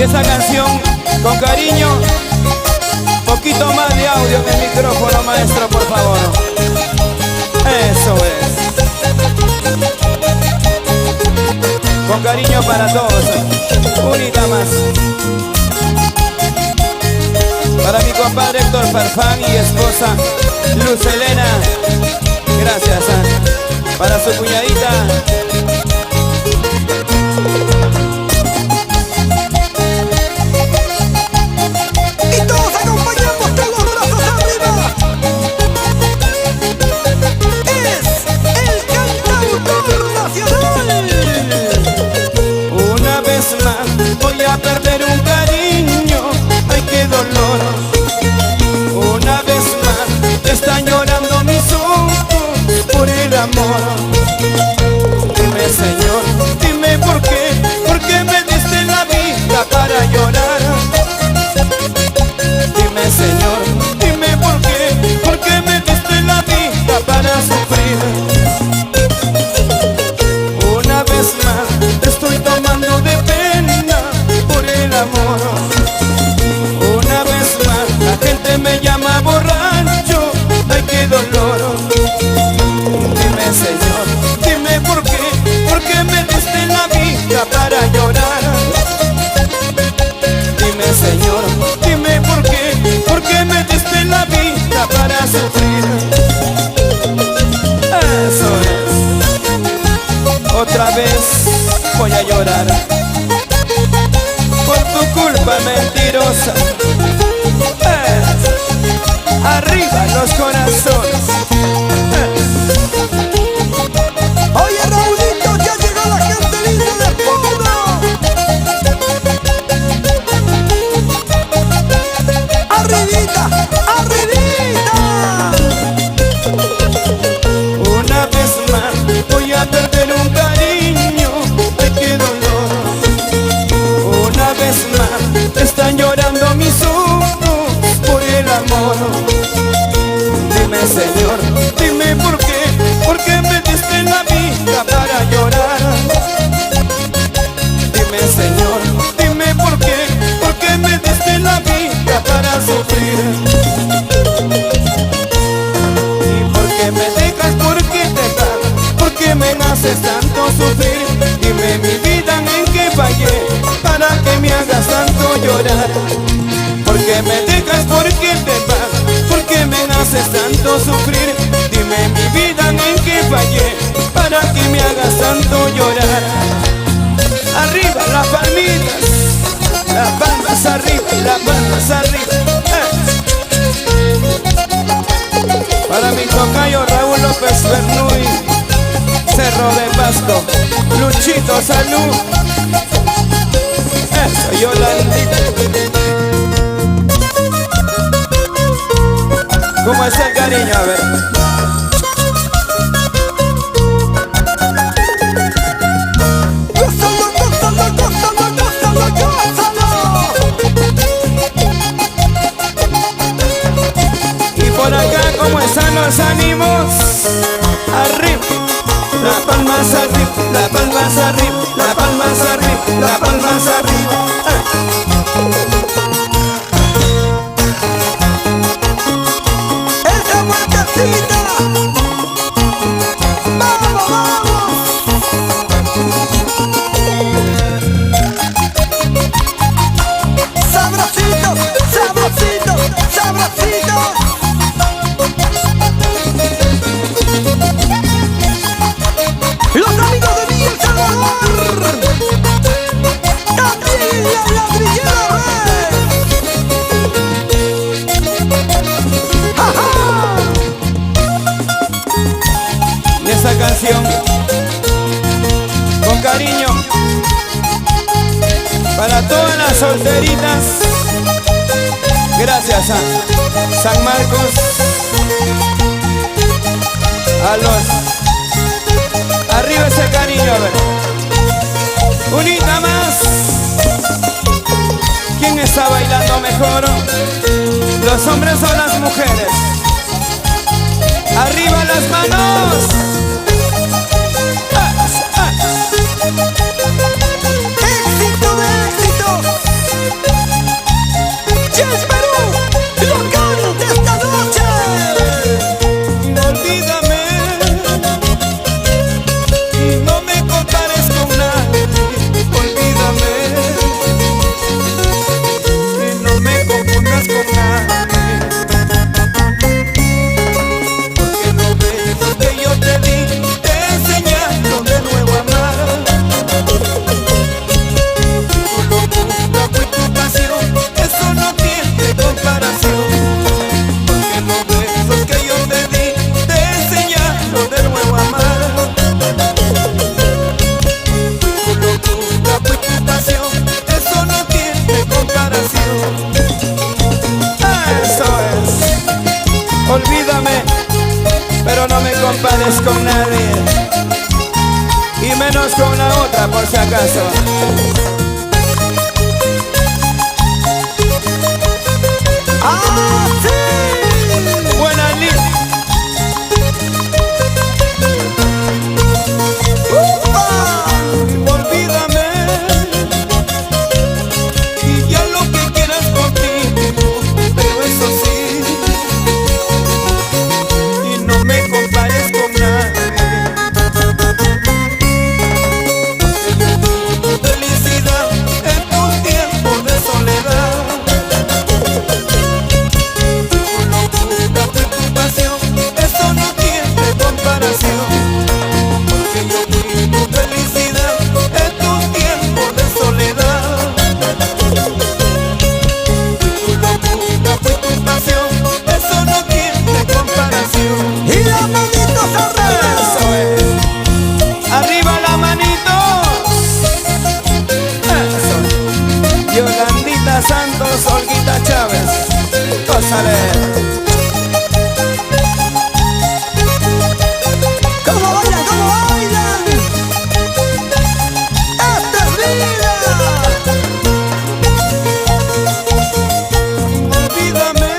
esa canción con cariño. Poquito más de audio en el micrófono, maestro, por favor. Eso es. Con cariño para todos. Unita más. Para mi compadre Héctor Farfán y esposa Luz Elena. Gracias. Para su cuñadita. Voy a perder un cariño, ay qué dolor. Una vez más están llorando mis ojos por el amor. Dime Señor, dime por qué me diste la vida para llorar. Dime Señor, dime por qué me diste la vida para sufrir. Una vez más te estoy tomando de pena por el amor. Una vez más la gente me llama borracho, ay qué dolor. Dime Señor, dime por qué me diste la vida para llorar. Dime Señor, dime por qué me diste la vida para sufrir. Eso es. Otra vez voy a llorar por tu culpa mentirosa. Arriba los corazones. Oye Raulito, ya llegó la gente linda de Puno. Arribita, arribita. Una vez más voy a perder un cariño, ay qué dolor. Una vez más están llorando mis ojos por el amor. Dime Señor, dime por qué me diste la vida para llorar. Dime Señor, dime por qué me diste la vida para sufrir. Y por qué me dejas, por qué te vas, por qué me haces tanto sufrir. Dime mi vida en qué fallé para que me hagas tanto llorar. ¿Por qué me dejas, por qué te vas, por qué me haces tanto sufrir? Dime mi vida en qué fallé para que me hagas tanto llorar. Arriba las palmitas, las palmas arriba, las palmas arriba. Para mi tocayo Raúl López Bernuy, Cerro de Pasto, Luchito, salud. Eso, Yolandita. ¿Cómo es el cariño? A ver. Gózalo, gózalo, gózalo, gózalo, gózalo. Y por acá, ¿cómo están los ánimos? Arriba. Las palmas arriba, las palmas arriba, las palmas arriba, las palmas arriba. Esa vueltecita. Vamos, vamos. Sabrosito, sabrosito, sabrosito. Los amigos de Miguel Salvador. También la ladrillera Y esa canción con cariño para todas las solteritas. Gracias a San Marcos, a los. Arriba ese cariño, a ver. Unita más. ¿Quién está bailando mejor? ¿Los hombres o las mujeres? ¡Arriba las manos! éxito de éxito. Yes, Perú, lo canta esta noche. Olvídame y no me compares con nadie. Olvídame y no me confundas con nadie. Porque los besos que yo te di te enseñaron de nuevo a amar. Tu locura fue tu pasión, eso no tiene comparación. Porque los besos que yo te di te enseñaron de nuevo a amar. Tu locura fue tu pasión, eso no tiene comparación. Eso es. Olvídame, pero no me compares con nadie, y menos con la otra por si acaso. ¡Ah, sí! Buena lista. Olvídame y ya lo que quieras contigo, pero eso sí, y no me compares con nadie. Tu felicidad en tu tiempo de soledad. Tu locura fue tu pasión, eso no tiene comparación. Porque yo fui tu felicidad en tu tiempo de soledad. Tu locura fue tu pasión, eso no tiene comparación. Y las manitos arriba. Eso es. Arriba las manitos. Eso. Yolandita Santos, Olguita Chávez. Gózale. ¿Cómo bailan? ¿Cómo bailan? ¡Esta es vida! Olvídame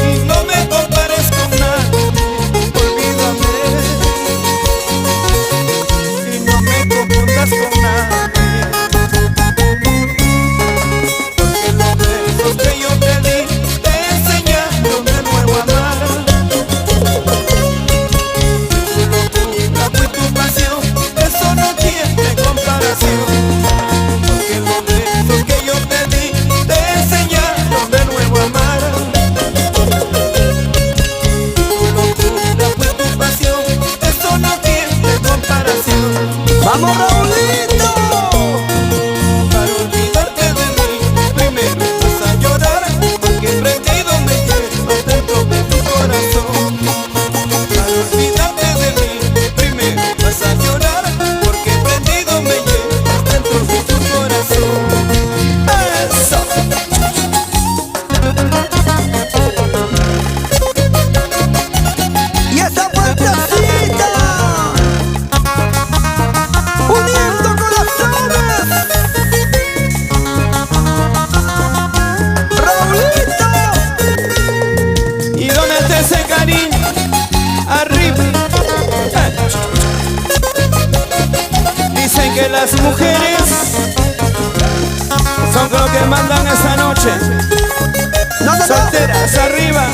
y no me compares con nadie. Olvídame y no me confundas con nadie. Porque los besos que yo te di te enseñaron de nuevo a amar. Tu locura fue tu pasión, eso no tiene comparación. Porque los besos que yo te di te enseñaron de nuevo a amar. Tu locura fue tu pasión, eso no tiene comparación. ¡Vamos, Raulito! Para olvidarte de mí, primero vas a llorar, porque prendido me llevas dentro de tu corazón. Para olvidarte de mí, primero vas a llorar, porque prendido me llevas dentro de tu corazón. Eso. Y esa puertecita uniendo corazones. Raulito, ¿Y dónde está ese cariño? Arriba. Dicen que las mujeres son lo que mandan esta noche. no. Solteras arriba.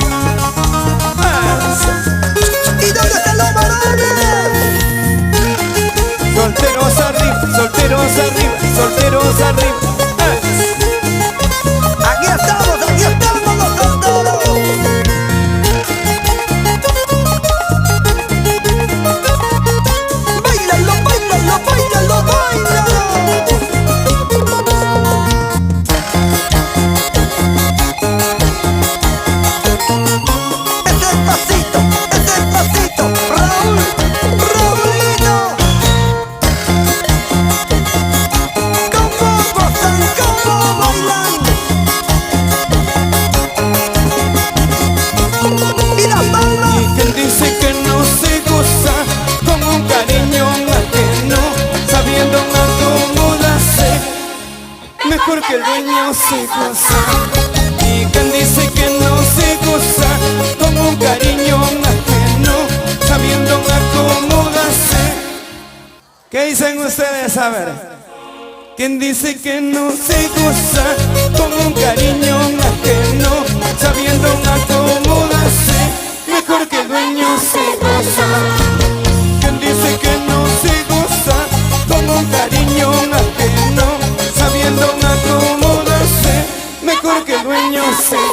Eso. ¿Y dónde están los varones? Solteros arriba, solteros arriba, solteros arriba. Aquí estamos los solteros. Báilalo, báilalo, báilalo, báilalo. Ese pasito, Raúl, Raulito. ¿Cómo gozan, cómo bailan? Y las palmas. Y quien dice que no se goza con un cariño ajeno, sabiendo acomodarse, mejor que el dueño se goza. Y quien dice que no se goza con un cariño ajeno, sabiendo acomodarse. ¿Qué dicen ustedes? A ver. ¿Quién dice que no se goza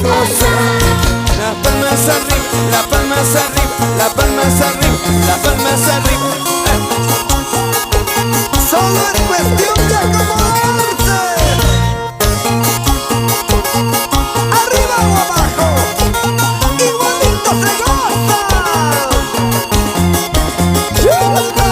gozar. Las palmas arriba, las palmas arriba, las palmas arriba, las palmas arriba. Solo es cuestión de acomodarse. Arriba o abajo, igualito se goza. ¡Chuta!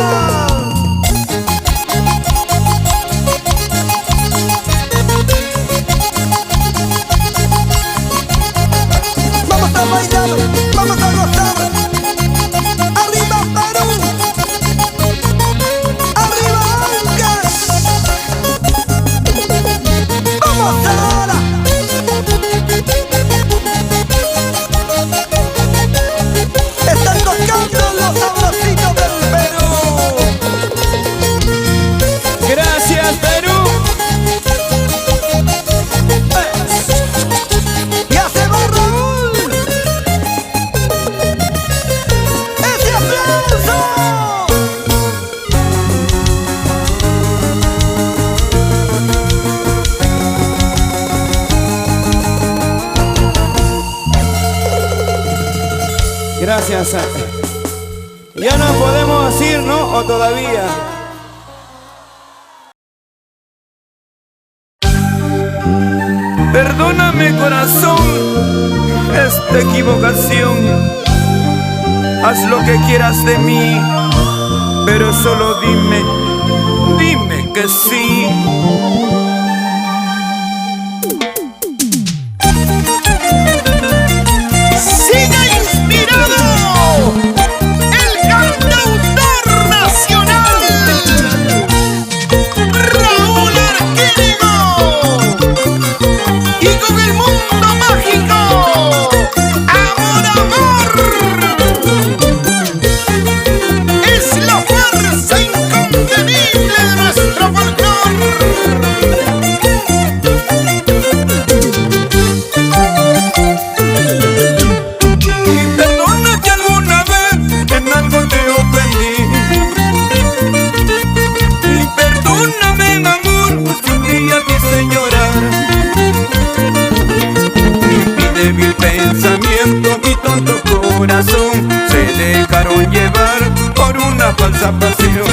Vamos a bailar, vamos a gozar. Arriba Perú, arriba Ancash. Vamos ahora. Están tocando los sabrositos del Perú. Gracias, Perú. Ya se va Raúl. ¡Ese aplauso! Gracias. Ya no podemos ir, ¿no? ¿O todavía? Perdóname, corazón, esta equivocación. Haz lo que quieras de mí, pero solo dime, dime que sí. ¡Siga inspirado! ¡El cantautor nacional! ¡Raúl Arquímedes! Y con el mundo mágico, ¡Amor, amor! Es la fuerza incontenible de nuestro folclore. Perdona que alguna vez en algo te ofendí. Y perdóname, amor, si un día quise llorar. Mi débil pensamiento, mi tonto corazón se dejaron llevar por una falsa pasión.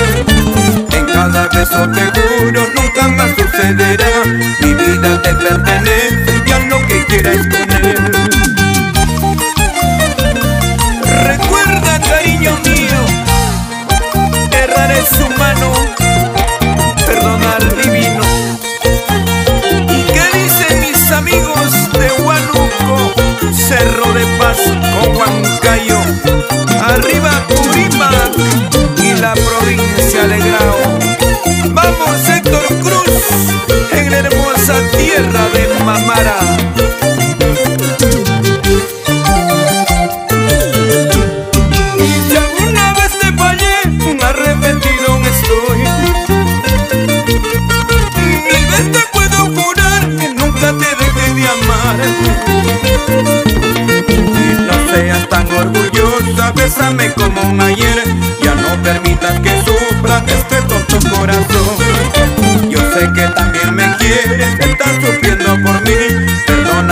En cada beso te juro nunca más sucederá. Mi vida te pertenece y haz lo que quieras con él. Recuerda, cariño mío, errar es humano, perdonar divino. ¿Y qué dicen mis amigos de Huánuco, Cerro de Paz con Huancayo? Arriba Purímac y la provincia de Grau. Vamos, Héctor Cruz, en la hermosa tierra de Mamara. Y no seas tan orgullosa, bésame como un ayer. Ya no permitas que sufra este tonto corazón. Yo sé que también me quieres, estás sufriendo por mí. Perdona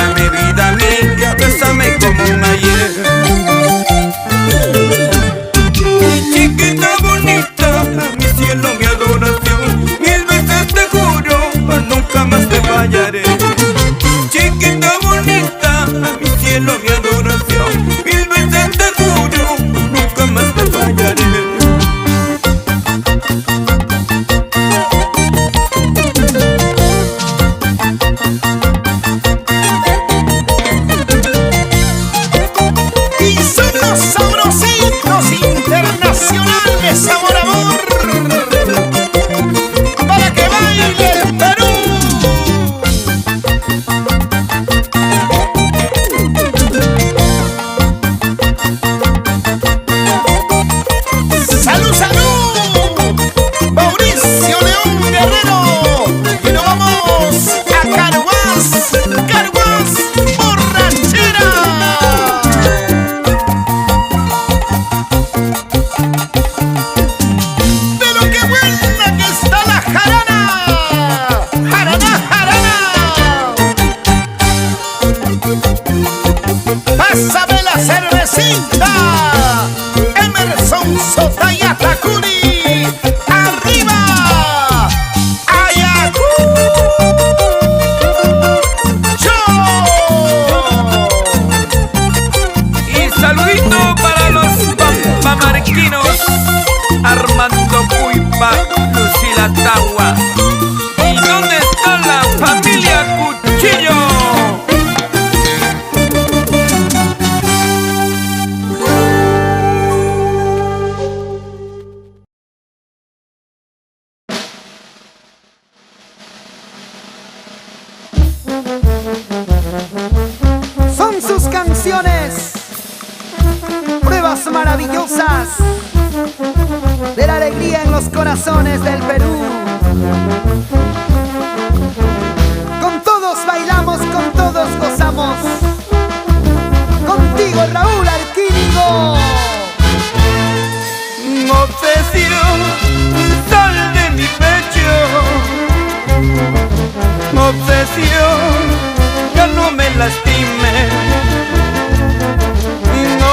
maravillosas de la alegría en los corazones del Perú. Con todos bailamos, con todos gozamos. Contigo, Raúl Alquínigo. Obsesión, sal de mi pecho. Obsesión, ya no me lastime.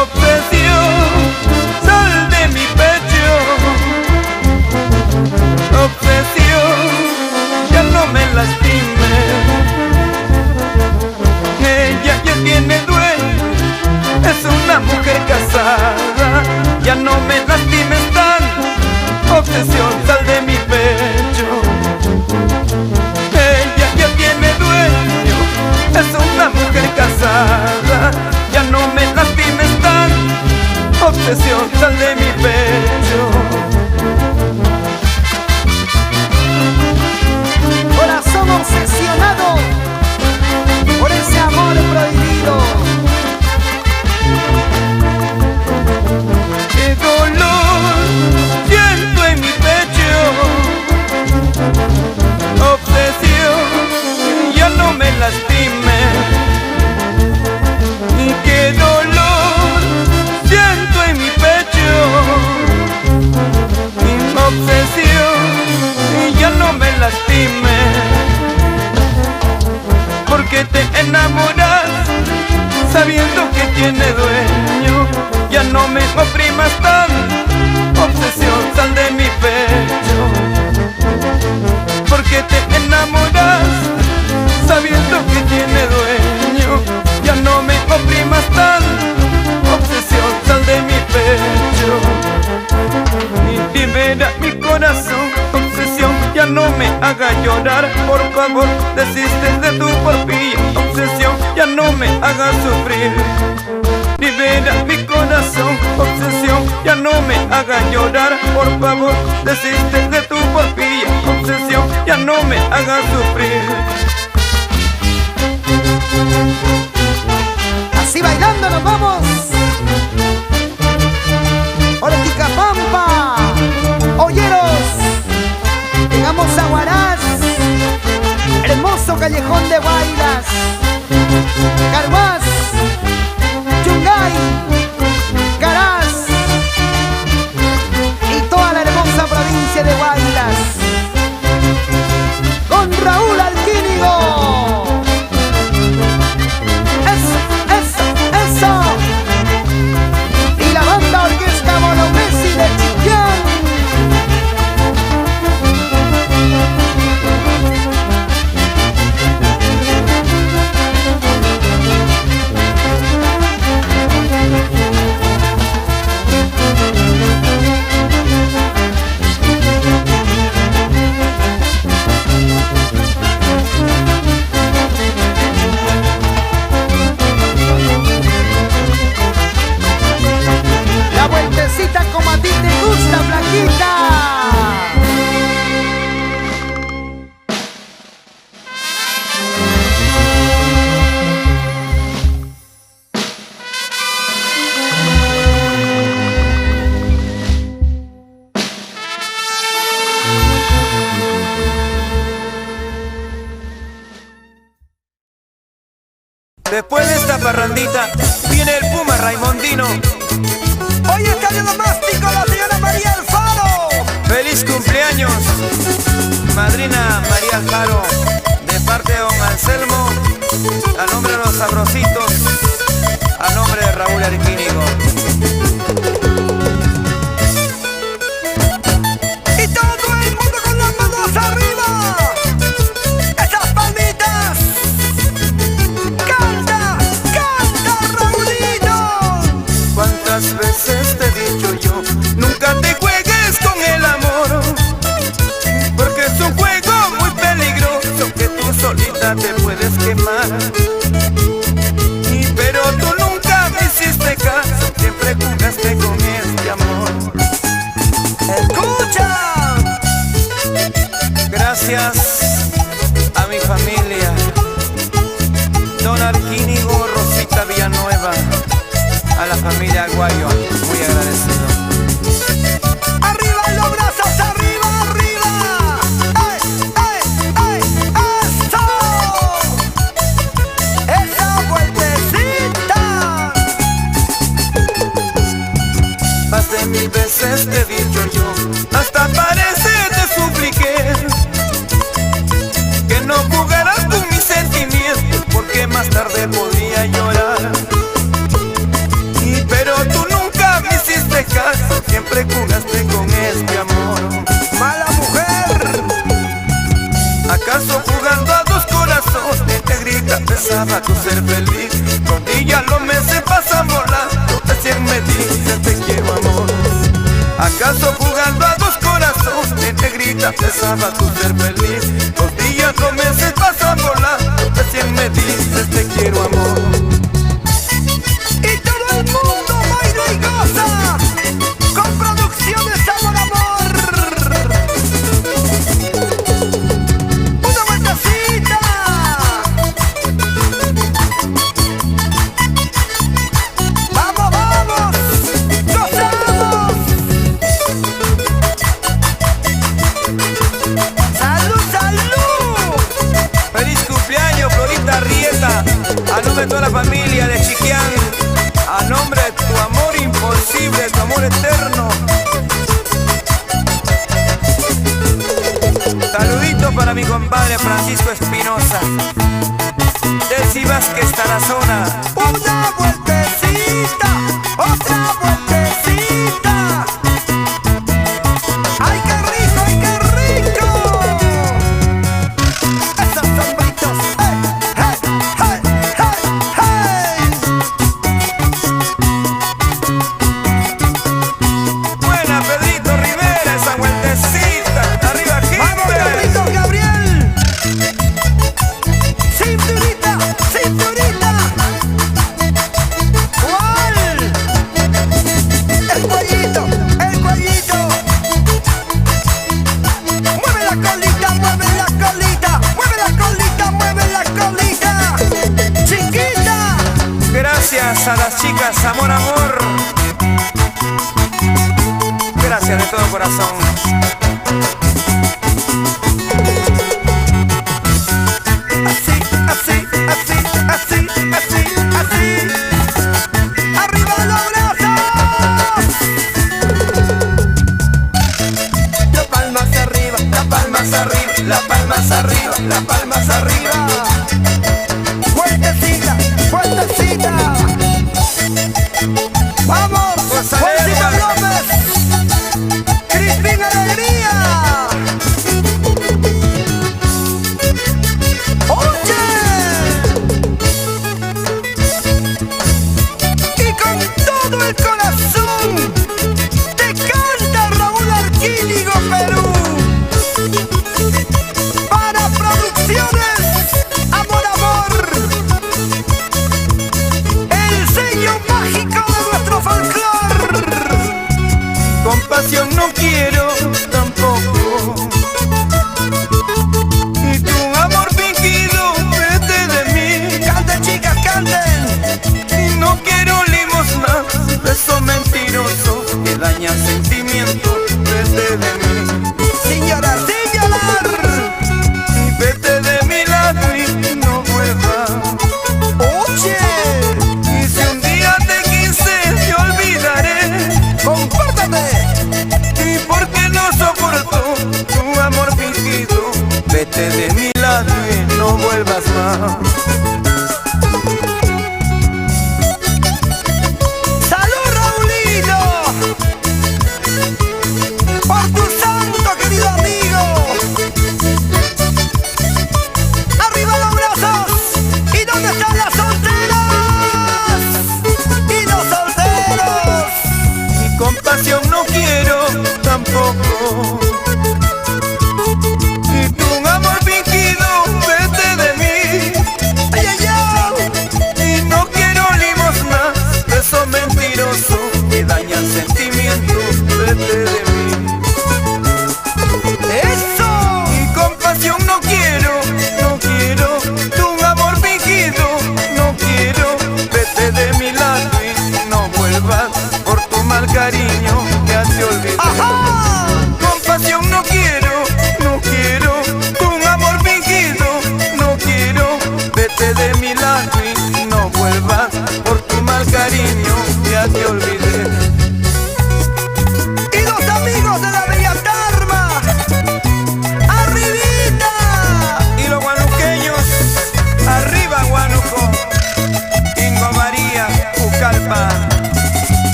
Obsesión, sal de mi pecho. Obsesión, ya no me lastime. Ella ya tiene dueño, es una mujer casada. Ya no me lastimes tan, obsesión, sal de mi pecho. Ella ya tiene dueño, es una mujer casada. Ya no me lastimes tan, obsesión, sal de mi pecho. Corazón obsesionado por ese amor prohibido. Qué dolor siento en mi pecho. Obsesión, ya no me lastime. Qué dolor siento en mi pecho. Obsesión, ya no me lastime. Porque te enamoras sabiendo que tiene dueño. Ya no me oprimas tan, obsesión, sal de mi pecho. Porque te enamoras sabiendo que tiene dueño. Ya no me oprimas tan, obsesión, sal de mi pecho. Y libera mi corazón, obsesión, ya no me haga llorar. Por favor, desiste de tu porfía, obsesión, ya no me haga sufrir. Libera mi corazón, obsesión, ya no me haga llorar. Por favor, desiste de tu porfía, obsesión, ya no me haga sufrir. Así bailando nos vamos. Orticapampa, Olleros, llegamos a Huaraz, hermoso callejón de Guaylas, Carhuaz, Yungay, Caraz y toda la hermosa provincia de Guaylas. Con Raúl Alquínigo. Eso. Y la banda orquesta Mono Messi de Chillán. La vueltecita como a ti te gusta, flaquita. Después de esta parrandita viene el Puma Raimondino. Hoy está de domástico la señora María Alfaro. ¡Feliz cumpleaños! Madrina María Alfaro, de parte de don Anselmo, a nombre de los sabrositos, a nombre de Raúl Alquínigo. Y todo el mundo con las manos arriba. Esas palmitas. Canta, Raulito. ¿Cuántas veces te he dicho yo? Nunca te juegues con el amor, porque es un juego muy peligroso que tú solita te puedes quemar. Pero tú nunca me hiciste caso, siempre jugaste con este amor. Escucha. Gracias a mi familia, Don Alquínigo, Rosita Villanueva, a la familia Aguayo, muy agradecido. agradecido. Arriba los brazos, arriba, arriba. ¡Ey, ey, ey! ¡Eso! ¡Esa vueltecita! Más de 1000 veces te he dicho yo, hasta parece te supliqué, que no jugaras con mis sentimientos, porque más tarde podría llorar. Pero tú nunca me hiciste caso, siempre jugaste con este amor. ¡Mala mujer! ¿Acaso jugando a dos corazones, negrita, pensaba tú ser feliz? Rodillas los meses pasan volando, recién me dices te quiero amor. ¿Acaso jugando a dos corazones, negrita, pensaba tú ser feliz? Rodillas los meses pasan volando, recién me dices te quiero amor. Y todo el mundo baila y goza con Producciones Amor Amor. Una vueltecita. Vamos, vamos, gozamos. Salud, salud. Feliz cumpleaños, Florita Rieta, a nombre de toda la familia de Chiquián, a nombre de tu amor imposible, tu amor eterno. Saluditos para mi compadre Francisco Espinosa, Delcy Vázquez Tarazona. Una vueltecita, otra vueltecita. ¡Ay, qué rico, ay, qué rico! Esos sombritos, ¡hey, hey, hey, hey, hey! Buena, Pedrito Rivera, esa vueltecita. Arriba, ¡Vamos, gente. Carlitos Gabriel! ¡Cinturita, cinturita! ¿Cuál? El cuellito, el cuellito. Mueve la colita, mueve la colita, mueve la colita, mueve la colita. Chiquita. Gracias a las chicas Amor Amor. Gracias de todo corazón. Así, así, así, así, así, así. ¡Arriba los brazos! Las palmas arriba, las palmas arriba, las palmas arriba, las palmas arriba. Fuertecita, fuertecita. Vamos, Juancito López. Crispín Alegría. Oye. Y con todo el corazón te canta Raúl Arquíligo, Perú. Para Producciones Amor Amor, el sello mágico de nuestro folclore. Compasión no quiero tampoco, y tu amor fingido vete de mí. Canten, chicas, canten. Y no quiero limosna, beso mentiroso que daña sentimientos, vete de mí. Sin llorar, sin llorar. Y vete de mi lado y no vuelvas. Oye, Y si un día te quise, te olvidaré. compártate. Y porque no soporto tu amor fingido, vete de mi lado y no vuelvas más. Salud, Raulino. Por tu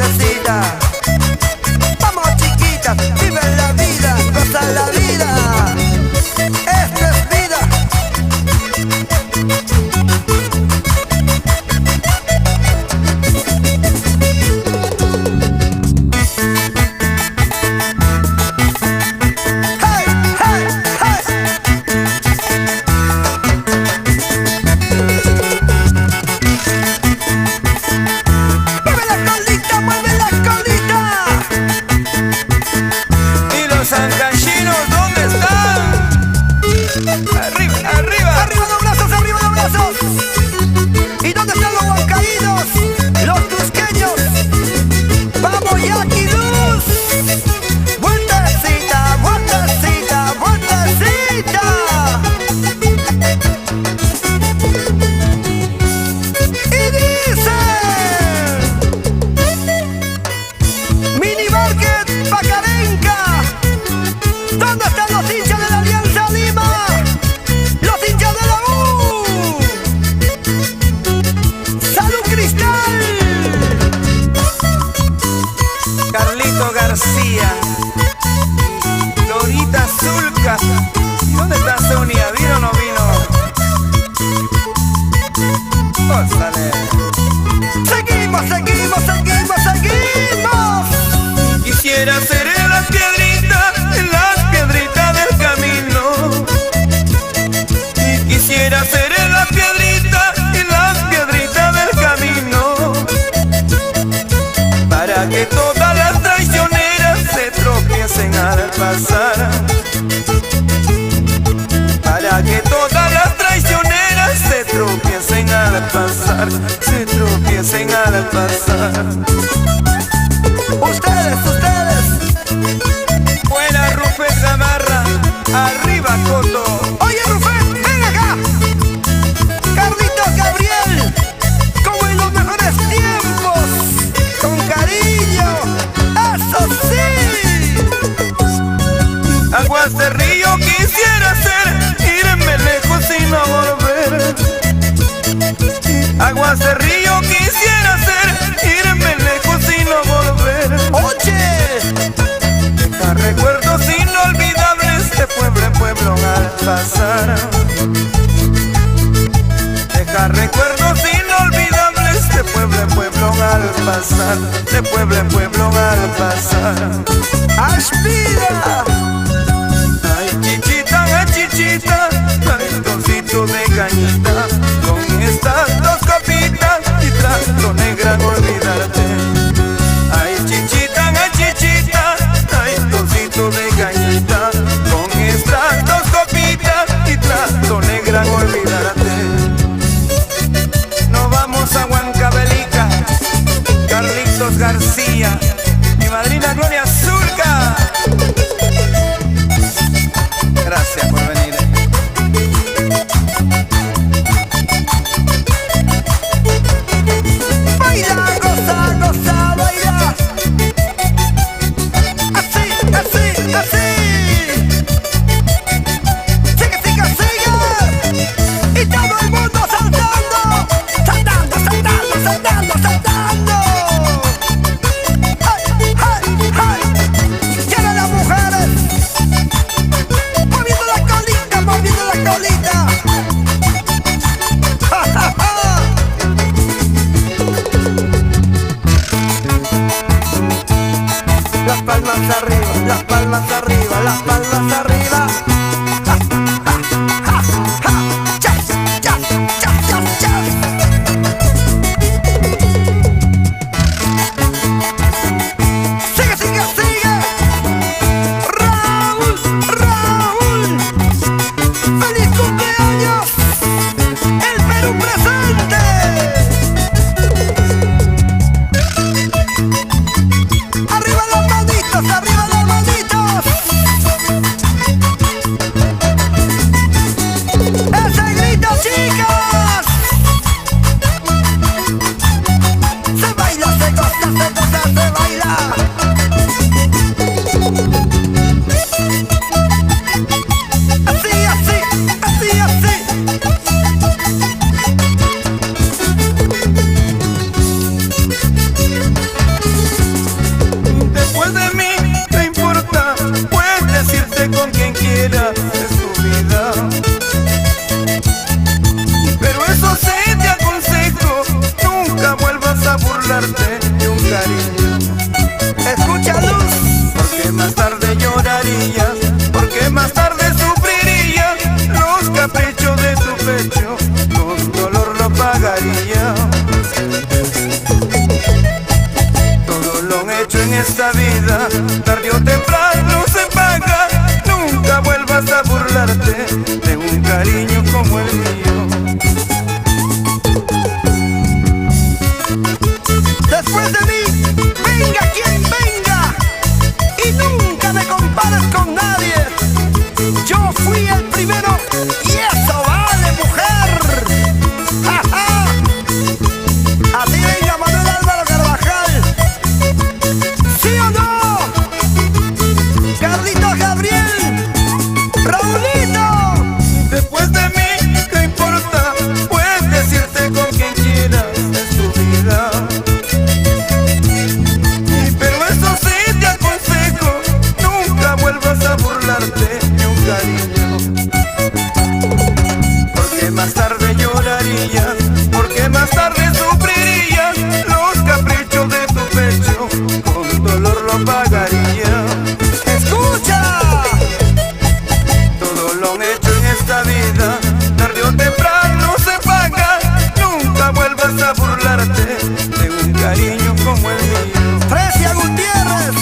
suavecita. Vamos chiquitas, vive la vida, goza la vida. Esta es vida. Hey, hey, hey. Mueve la colita, mueve la colita. ¿Y los ancachinos dónde están? Arriba, arriba. Arriba los brazos, arriba los brazos. ¿Y dónde están los huancaínos? Los cusqueños. Vamos Jackie Luz. Vueltecita, vueltecita, vueltecita. Y dice Mini Market Pacarenca. ¿Dónde están los hinchas de la Alianza Lima? Los hinchas de la U. Salud Cristal. Carlito García, Lorita Zulca. ¿Y dónde está Sonia? ¿Vino o no vino? Ósale. Seguimos, seguimos, seguimos, seguimos. Quisiera ser en las piedritas del camino. Y quisiera ser en las piedritas del camino. Para que todas las traicioneras se tropiecen al pasar. Para que todas las traicioneras se tropiecen al pasar. Se tropiecen al pasar. Ustedes, ustedes. Buena Rufén Gamarra, arriba Coto. Oye Rufén, ven acá. Carlitos Gabriel, como en los mejores tiempos. Con cariño, eso sí. Aguas de río quisiera ser, irme lejos y no volver. Aguas de río quisiera ser, irme lejos y no volver. Oye, Dejar recuerdos inolvidables de pueblo en pueblo al pasar. Dejar recuerdos inolvidables de pueblo en pueblo al pasar. De pueblo en pueblo al pasar. aspira. Ay chichita, ay trocito de cañita. Con estas dos copitas y trato negra no olvidarte. Ay chichita, ay trocito de cañita. Con estas dos copitas y trato negra no olvidarte. Nos vamos a Huancavelica, Carlitos García, mi madrina Gloria Zulca. Gracias por venir. Baila, goza, goza, baila. Así, así, así. Sigue, sigue, sigue. Y todo el mundo saltando. Saltando, saltando, saltando, saltando. ¡Ay, ay, ay! Llegan las mujeres. Moviendo la colita, moviendo la colita. ¡Ja, ja, ja! Las palmas arriba, las palmas arriba, las palmas arriba. Ja, ja, ja, ja. Chas, chas, chas, chas, chas. Sigue, sigue, sigue. Raúl, Raúl. ¡Feliz cumpleaños! ¡El Perú presente! Arriba las manitos, arriba las hecho en esta vida, tarde o temprano se paga. Nunca vuelvas a burlarte de un cariño como el mío. Después de mí, venga quien venga, y nunca me compares con nadie. Yo fui el primero y eso vale, mujer. ¡Ja, ja! Así venga Manuel Álvaro Carvajal. ¿Sí o no? Carlitos Gabriel, Raulito. Después de mí, ¿qué importa? Puedes decirte con quien quieras en tu vida. Pero eso sí te aconsejo, nunca vuelvas a burlarte de un cariño. Porque más tarde llorarías, porque más tarde sufrirías los caprichos de tu pecho, con dolor lo pagaría. ¡Escucha! Todo lo hecho en esta vida, tarde o temprano se paga. Nunca vuelvas a burlarte de un cariño como el mío. Fresia Gutiérrez.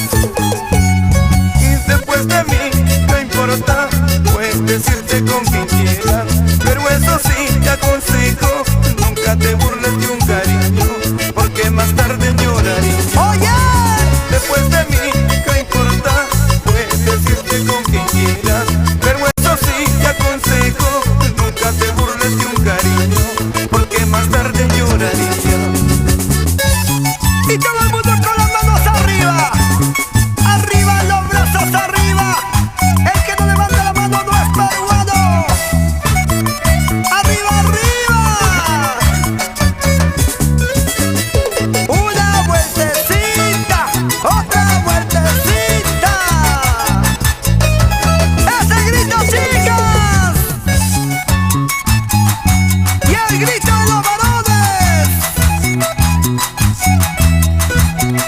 Y después de mí, no importa, puedes decirte con quien quieras. Pero eso sí, te aconsejo, nunca te burles de un cariño, porque más tarde llorarías. ¡Oye! Después de mí, ¿qué importa? Puedes decirte con quien quieras. Pero eso sí, te aconsejo, nunca te burles de un cariño, porque más tarde llorarías. Y todo el mundo con las manos arriba. Arriba, los brazos arriba. El que no levanta la mano no es peruano. Arriba, arriba. Una vueltecita, otra vueltecita. Ese grito, chicas. Y el grito de los varones.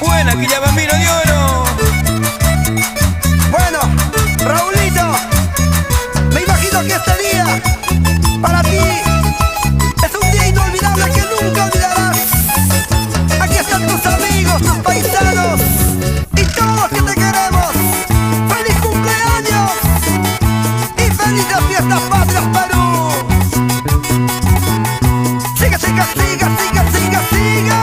Buena, que ya Bambino de Oro. Bueno, Raulito, me imagino que este día para ti es un día inolvidable que nunca olvidarás. Aquí están tus amigos, tus paisanos y todos los que te queremos. ¡Feliz cumpleaños! ¡Y felices fiestas patrias, Perú! ¡Sigue, sigue, sigue, sigue, sigue, sigue!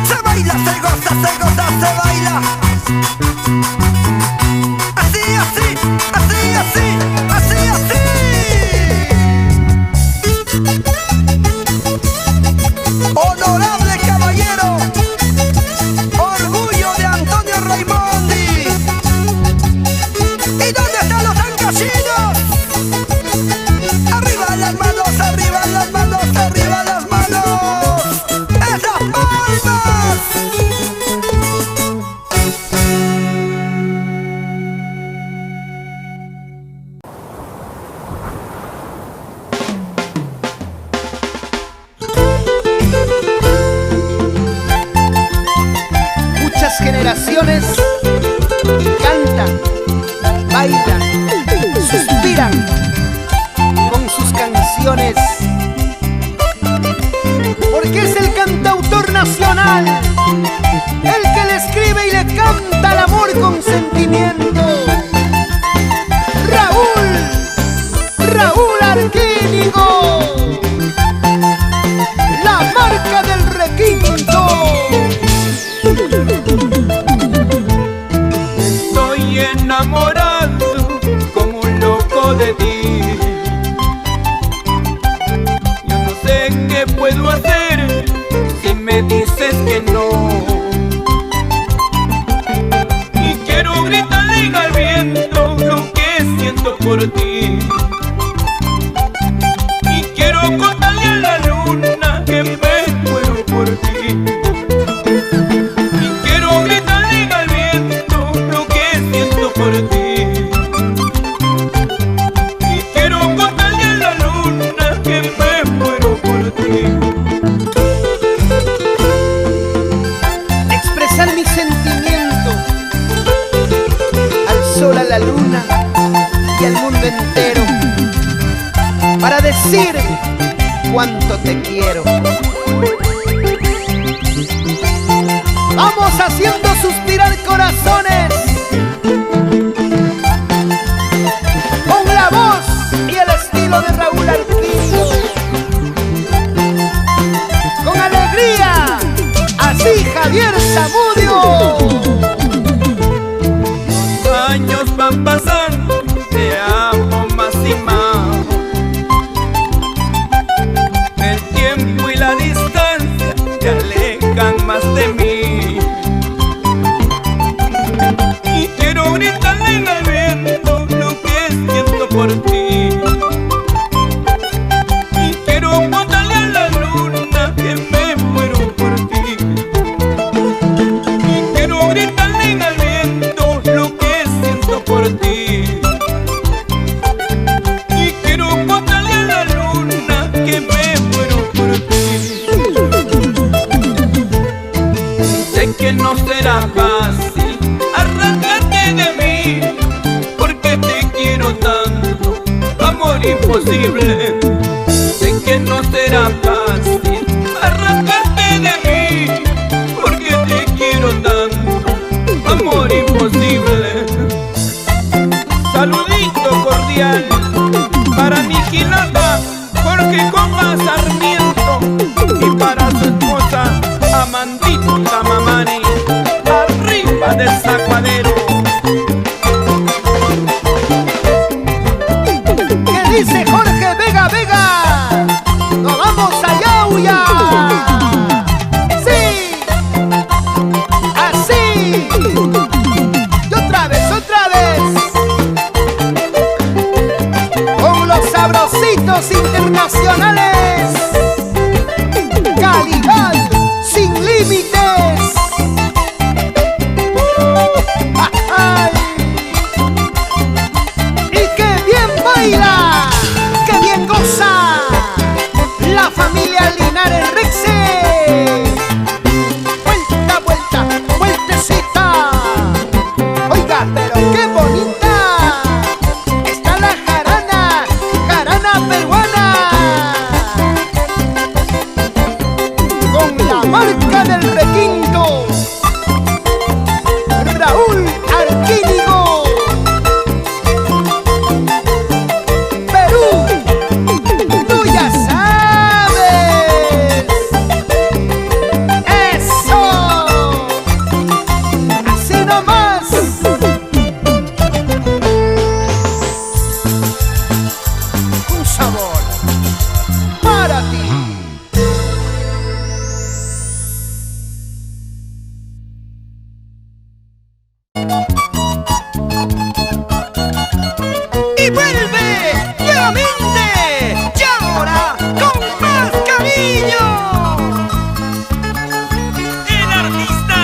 Se baila, se goza, se baila. Así, así, así, así, así, así. Honorable caballero, orgullo de Antonio Raimondi. ¿Y dónde están los ancasinos? Arriba las manos, arriba las manos, arriba las manos. ¡Esas palmas! Muchas generaciones cantan, bailan, suspiran con sus canciones, porque es el cantautor nacional el que le escribe y le canta al amor con sentimiento. Raúl Arquínigo, la marca del requinto. Estoy enamorado como un loco de ti. Yo no sé qué puedo hacer si me dices que no. Y quiero gritarle al viento lo que siento por ti. Y quiero contarle a la luna que me muero por ti. Y quiero gritarle al viento lo que siento por ti. Y quiero contarle a la luna que me muero por ti. Expresar mi sentimiento al sol, a la luna y al mundo entero, para decir cuánto te quiero. Vamos haciendo suspirar corazones con la voz y el estilo de Raúl Arquillo. Con alegría, así Javier Zamudio. Los años van pasando, te amo más y más. El tiempo y la distancia te alejan más de mí. Y quiero gritarle en el viento lo que siento por ti. Y quiero contarle a la luna que me muero por ti. Y quiero gritarle en el viento lo que siento por ti. Y quiero contarle a la luna que me muero por ti. Sé que no será fácil arrancarte de mí, porque te quiero tanto, amor imposible. Sé que no será fácil arrancarte de mí, porque te quiero tanto, amor imposible. Saludito cordial para mi Quilapa, Jorge Copa Sarmiento, y para su esposa Amandito Tamamani, arriba del Zaguadero. ¿Qué dice Jorge Vega Vega? ¡Nos vamos a Yauya! ¡Sí! ¡Así! ¡Y otra vez, otra vez! Con los sabrositos internacionales. Calidad sin límites. ¡Ay! ¡Y qué bien baila! ¡Qué bien goza! La familia Linares Rexe. Vuelta, vuelta, vueltecita. Oiga, pero qué bonita está la jarana, jarana peruana. Con la marca del requinto, Raúl Arquínigo. Perú, tú ya sabes. Eso, así nomás. Un sabor para ti. Y vuelve nuevamente, y ahora con más cariño. El artista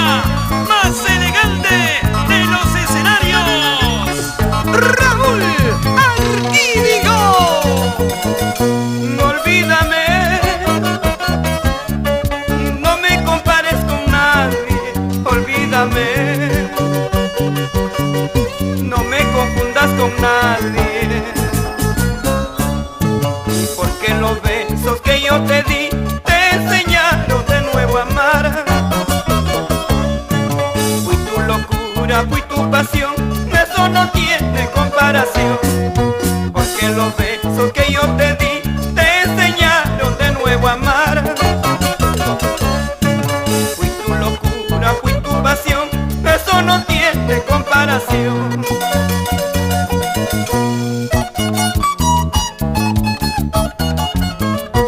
más elegante de los escenarios. Raúl Arquínigo. No olvídame, no me compares con nadie, olvídame, no me confundas con nadie, porque los besos que yo te di te enseñaron de nuevo a amar. Fui tu locura, fui tu pasión, eso no tiene comparación, porque los besos que yo te di te enseñaron de nuevo a amar. Fui tu locura, fui tu pasión, eso no tiene comparación.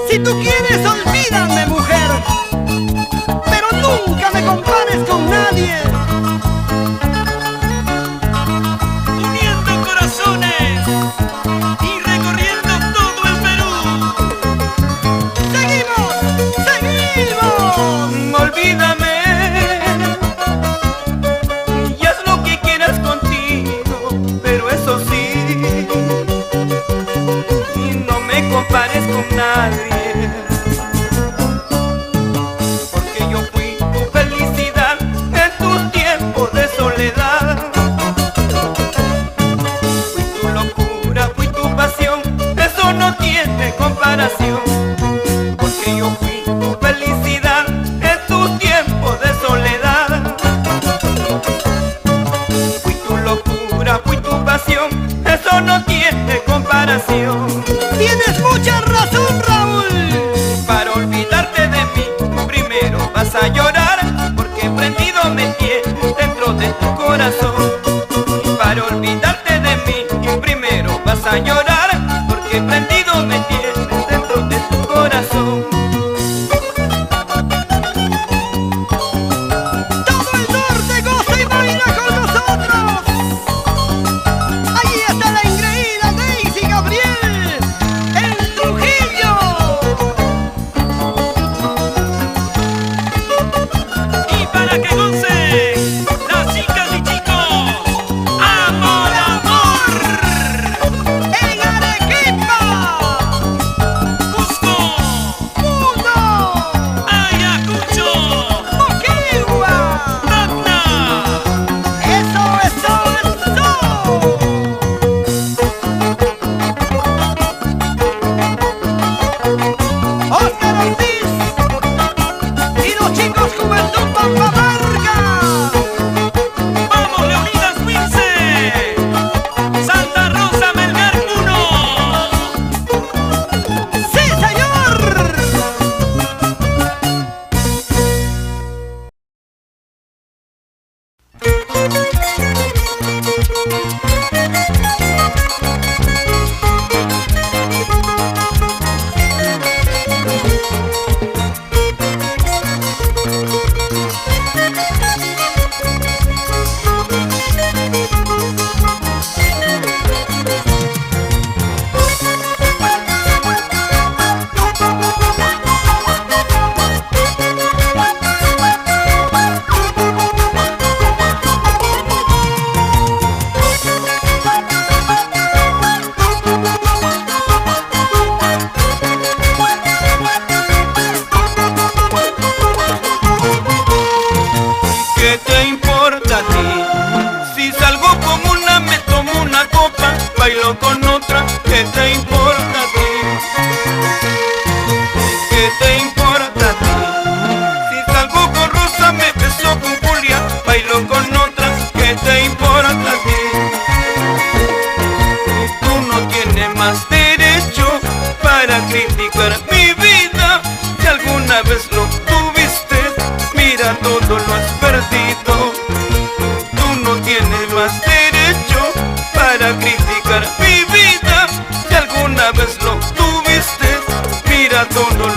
Si tú quieres, olvídame, mujer, pero nunca me compares con nadie. Uniendo corazones y recorriendo todo el Perú. ¡Seguimos! ¡Seguimos! Olvídame y haz lo que quieras contigo, pero eso sí, y no me compares con nadie, porque yo fui tu felicidad en tus tiempos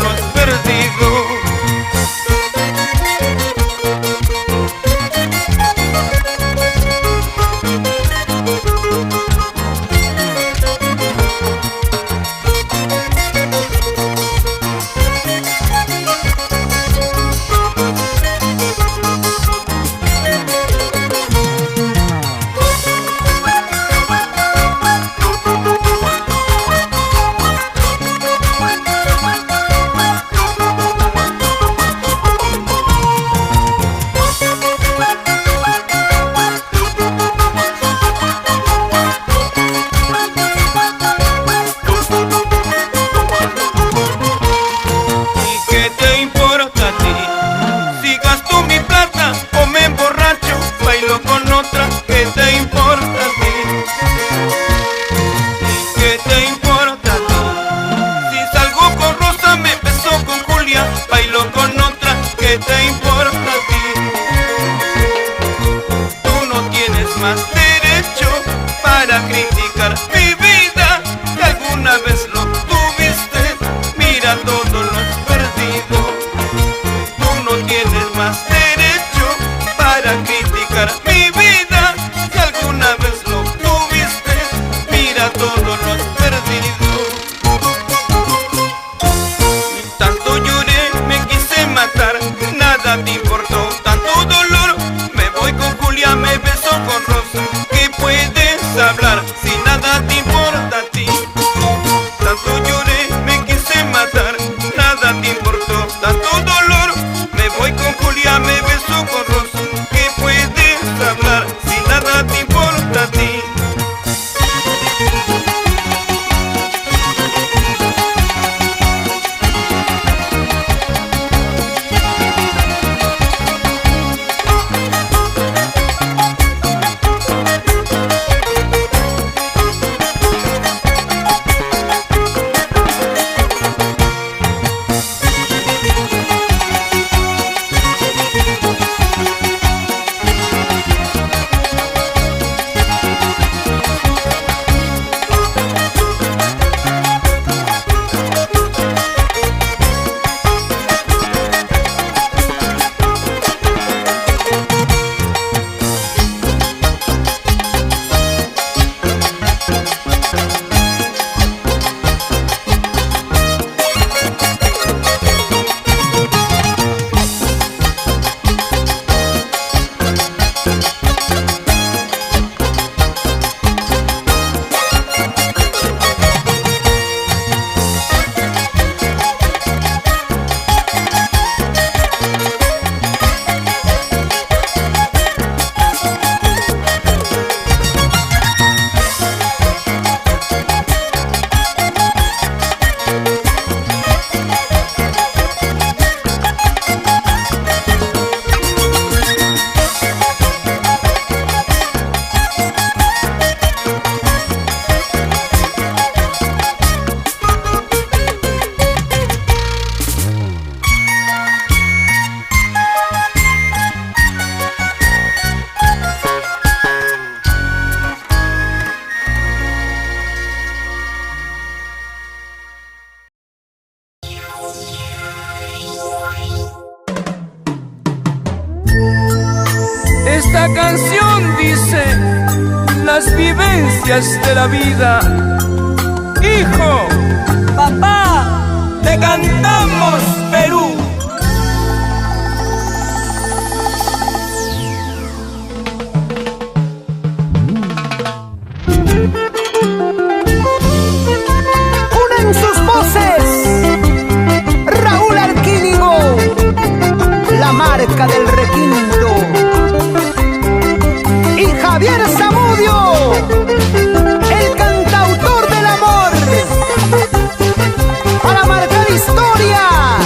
lo has perdido. Esta canción dice las vivencias de la vida. Hijo, Papá, te cantamos Perú. Unen sus voces Raúl Arquínigo, la marca del requinto, y Javier Zamudio, el cantautor del amor, para marcar historia.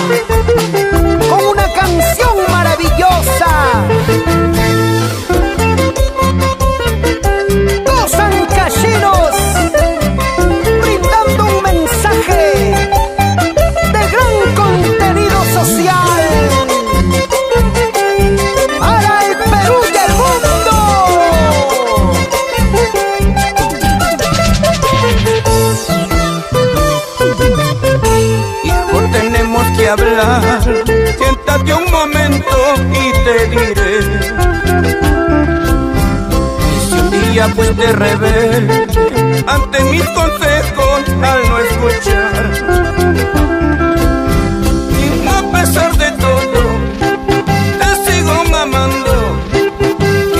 hablar, siéntate un momento y te diré. Y si un día fuiste rebelde ante mis consejos al no escuchar, y a pesar de todo te sigo amando,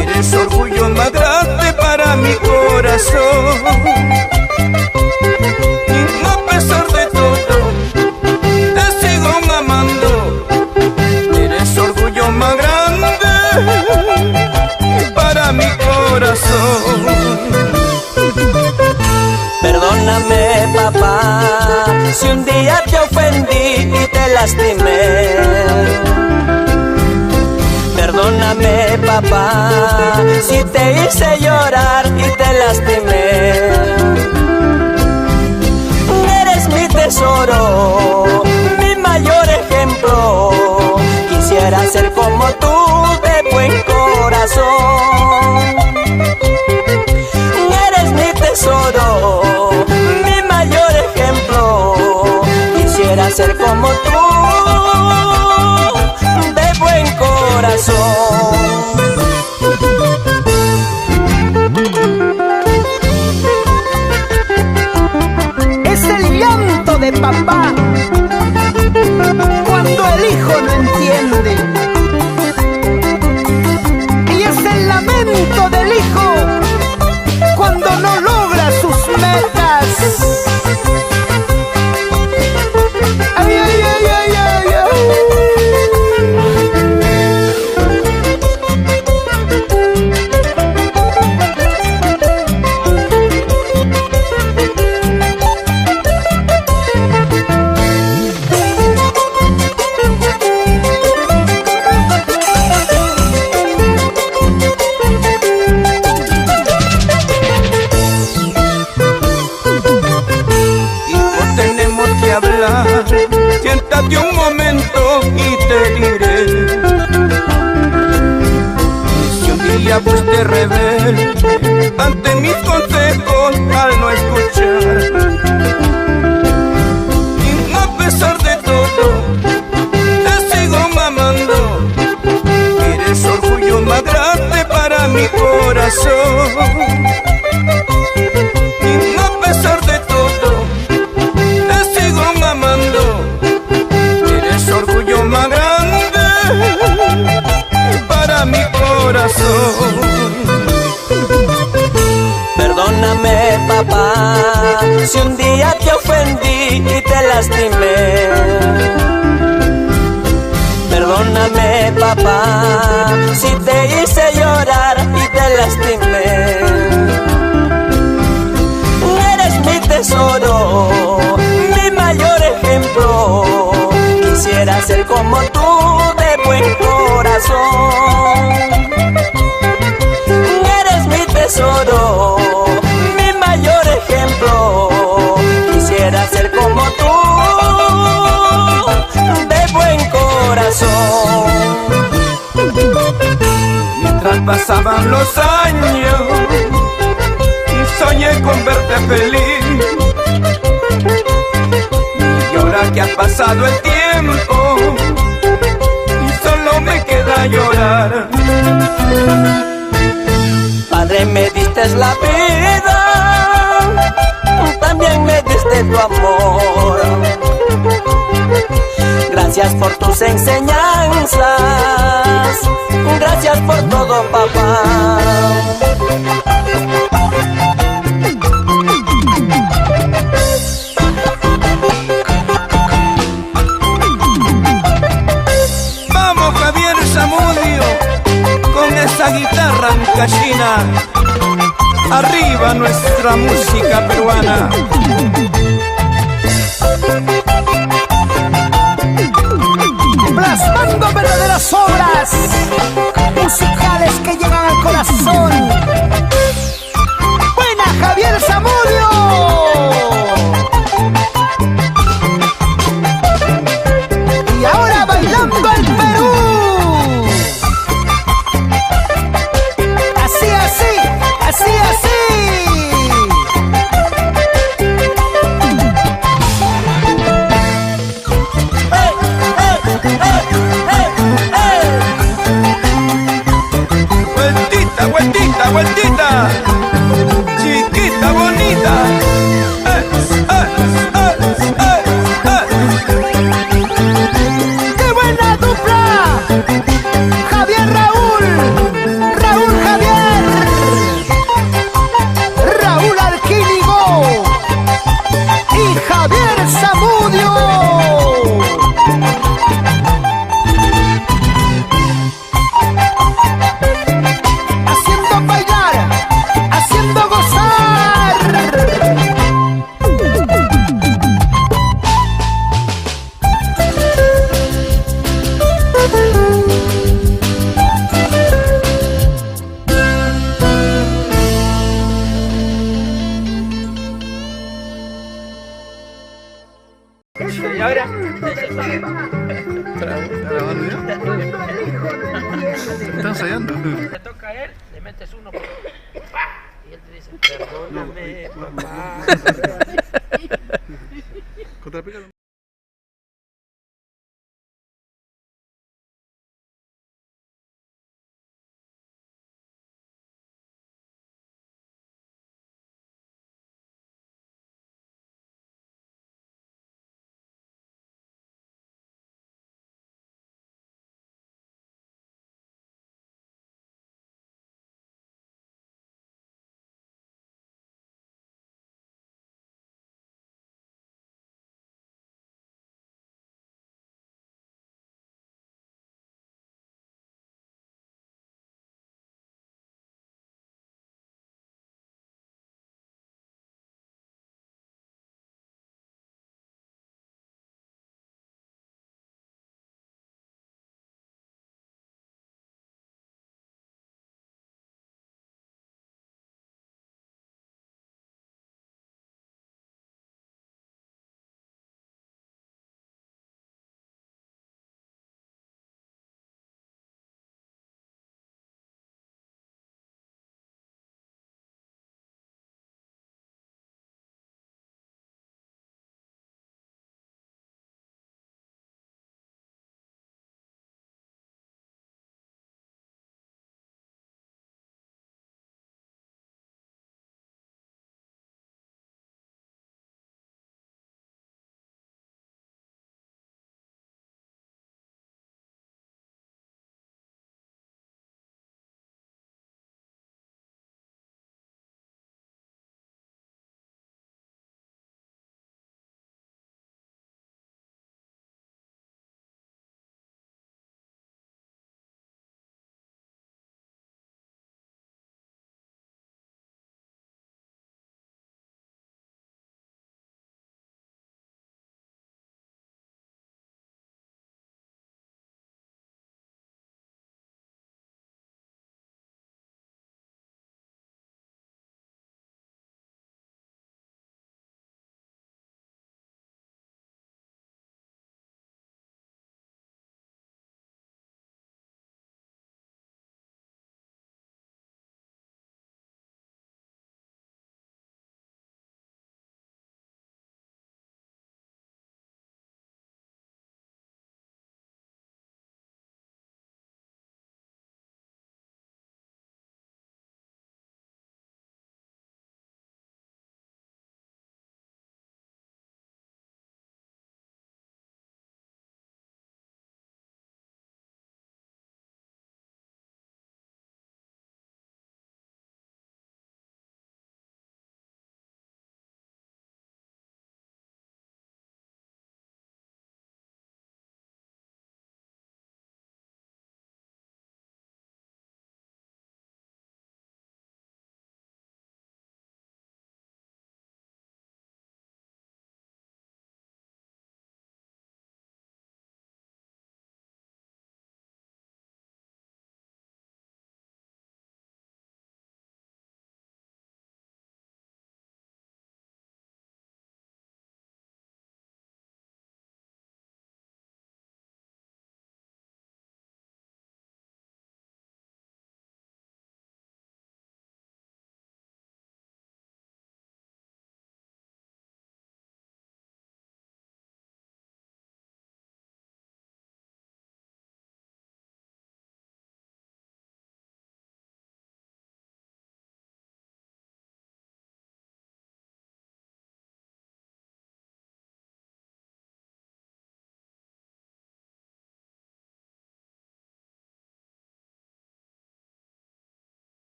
eres orgullo más grande para mi corazón. Y a pesar de todo te sigo amando, eres orgullo más grande para mi corazón. Perdóname, papá, si un día te ofendí y te lastimé. Perdóname, papá, si te hice llorar y te lastimé. Eres mi tesoro, mi mayor ejemplo. Quisiera ser como tú, de buen corazón. Eres mi tesoro, mi mayor ejemplo. Quisiera ser como tú, de buen corazón. Es el llanto de papá cuando el hijo no entiende, y es el lamento del hijo cuando no logra sus metas. Ay, ay, ay, ay, ay, ay. Siéntate un momento y te diré. Y si un día fuiste rebelde ante mis consejos al no escuchar, y a pesar de todo te sigo amando, eres orgullo más grande para mi corazón. Y a pesar de todo te sigo amando, eres orgullo más grande para mi corazón. Perdóname, papá, si un día te ofendí y te lastimé. Perdóname, papá, si te hice llorar y te lastimé. Eres mi tesoro, mi mayor ejemplo. Quisiera ser como tú, de buen corazón. Eres mi tesoro, mi mayor ejemplo. Quisiera ser como tú, de buen corazón. Mientras pasaban los años y soñé con verte feliz, y ahora que ha pasado el tiempo y solo me queda llorar. Padre, me diste la vida, también me diste tu amor. Gracias por tus enseñanzas, gracias por todo, papá. Vamos, Javier Zamudio, con esa guitarra ancashina. Arriba nuestra música peruana. Plasmando verdaderas obras musicales que llegan al corazón. ¡Buena, Javier Zamudio! Y ahora bailando el Perú. Así, así, así, así. ¿Están ensayando? Te toca a él, le metes uno, ¡pah! Y él te dice, perdóname, papá.